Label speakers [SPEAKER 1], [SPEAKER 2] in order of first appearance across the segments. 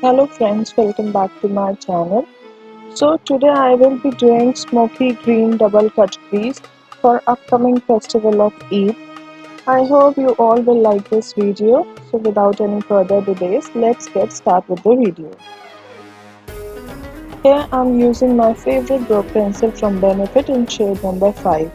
[SPEAKER 1] Hello friends, welcome back to my channel. So today I will be doing smoky green double cut crease for upcoming festival of Eid. I hope you all will like this video. So without any further delays, let's get started with the video. Here I am using my favorite brow pencil from Benefit in shade number 5.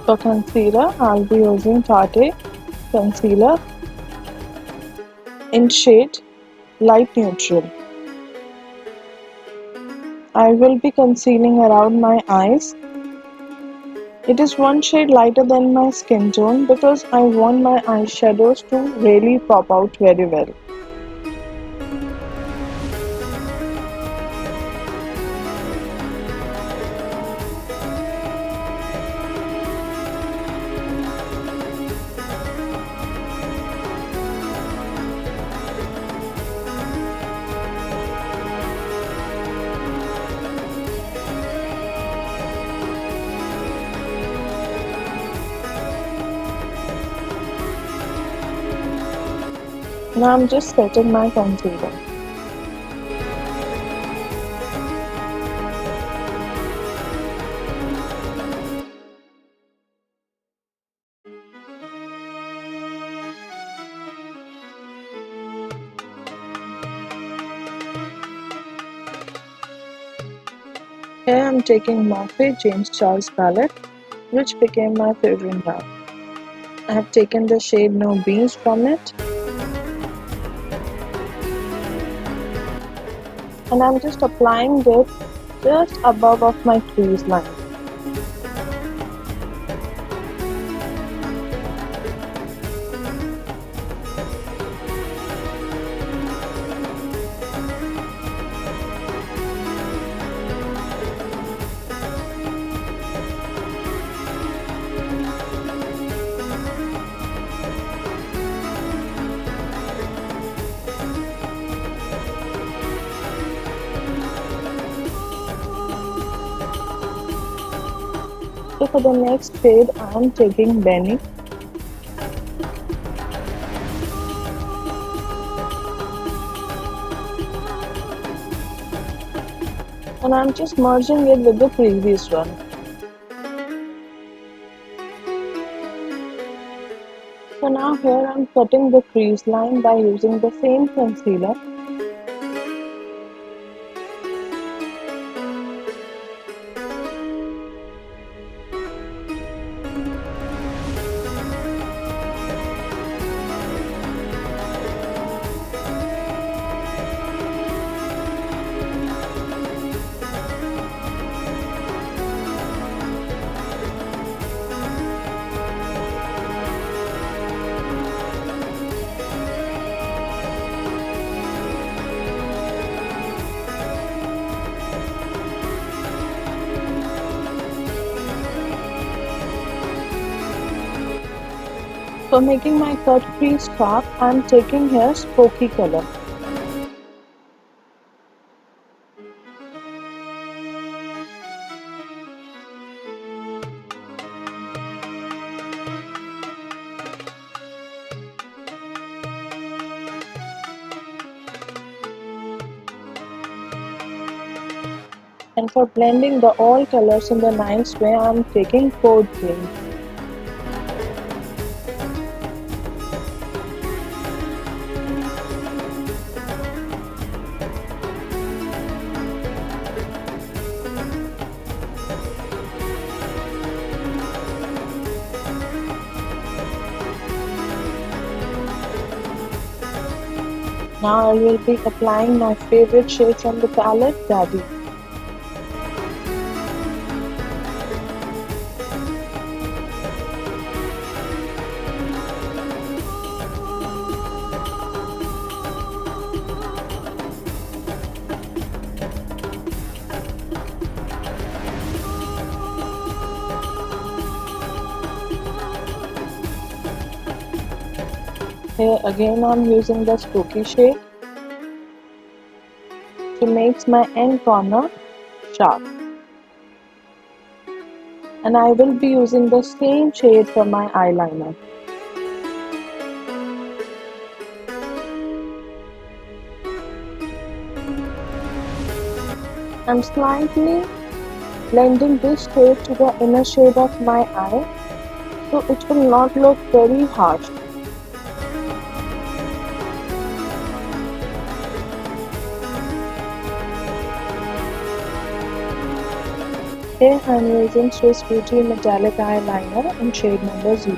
[SPEAKER 1] For concealer, I'll be using Tarte concealer in shade light neutral. I will be concealing around my eyes. It is one shade lighter than my skin tone because I want my eyeshadows to really pop out very well. Now I'm just setting my concealer. Here I'm taking Morphe James Charles palette, which became my favorite now. I have taken the shade No Beans from it, and I'm just applying it just above of my crease line. So for the next shade, I am taking Benny. And I'm just merging it with the previous one. So now here I'm cutting the crease line by using the same concealer. For making my cut crease sharp, I am taking here Spooky color. And for blending the all colors in the nice way, I am taking Code Green. Now I will be applying my favorite shade from the palette, Daddy. Here again I'm using the spooky shade to make my end corner sharp. And I will be using the same shade for my eyeliner. I'm slightly blending this shade to the inner shade of my eye so it will not look very harsh. Here I am using Swiss Beauty Metallic Eyeliner in shade number 02.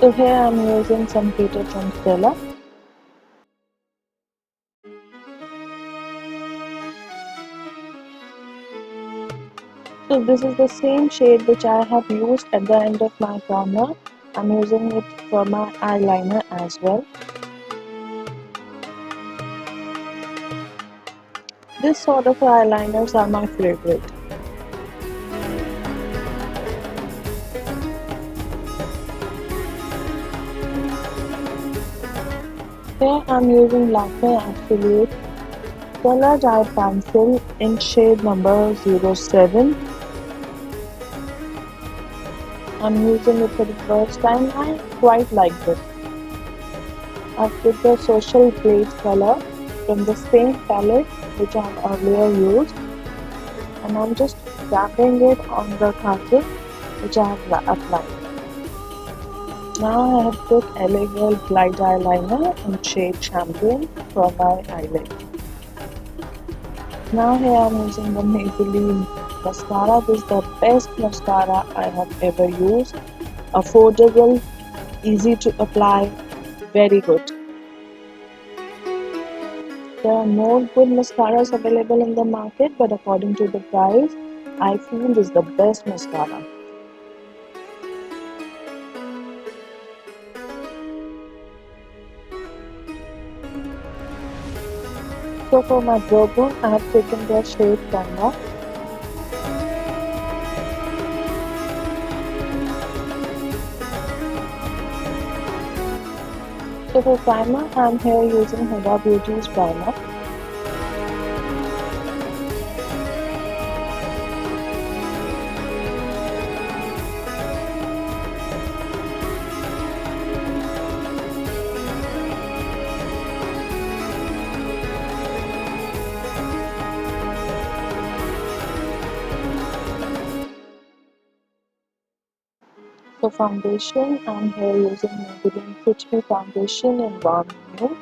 [SPEAKER 1] So here I am using some glitter from Stella. So this is the same shade which I have used at the end of my corner. I am using it for my eyeliner as well. This sort of eyeliners are my favorite. Here I am using Lakme Absolute Colored Eye Pencil in shade number 07. I am using it for the first time. I quite like it. I've put the Social Grade color from the same palette which I have earlier used, and I'm just dabbing it on the contour which I have applied. Now I have put LA Girl Glide Eyeliner in shade Champagne for my eyelid. Now here I am using the Maybelline mascara. This is the best mascara I have ever used. Affordable, easy to apply, very good. There are more good mascaras available in the market, but according to the price, I feel this is the best mascara. So for my brow bone, I have taken the shade Kanga. So for primer, I am here using Huda Beauty's primer. For foundation, I am here using Maybelline Fit Me Foundation in Warm Nude.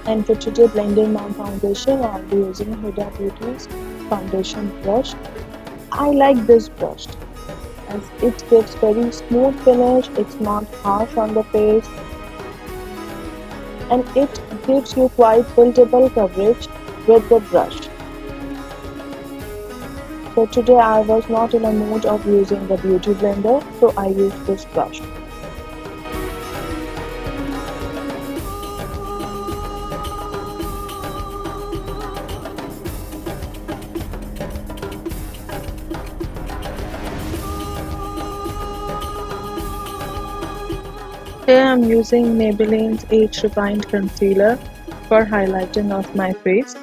[SPEAKER 1] And for today blending my foundation, I'll be using Huda Beauty's foundation brush. I like this brush as it gives very smooth finish, it's not harsh on the face, and it gives you quite buildable coverage with the brush. So today I was not in a mood of using the beauty blender, so I used this brush. Here I am using Maybelline's Age Refined Concealer for highlighting of my face.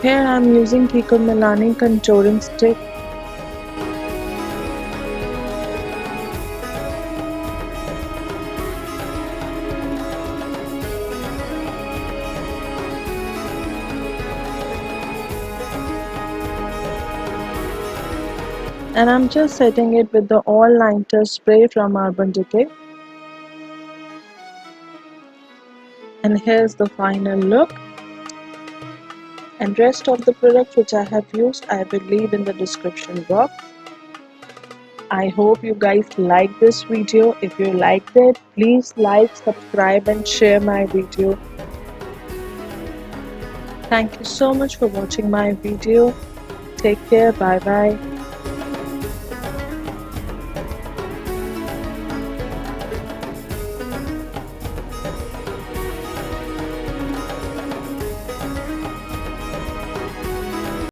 [SPEAKER 1] Here I am using Kiko Milani contouring stick. And I'm just setting it with the all nighter spray from Urban Decay. And here's the final look. And rest of the products which I have used I will leave in the description box. I hope you guys like this video. If you liked it, please like, subscribe and share my video. Thank you so much for watching my video. Take care. Bye bye.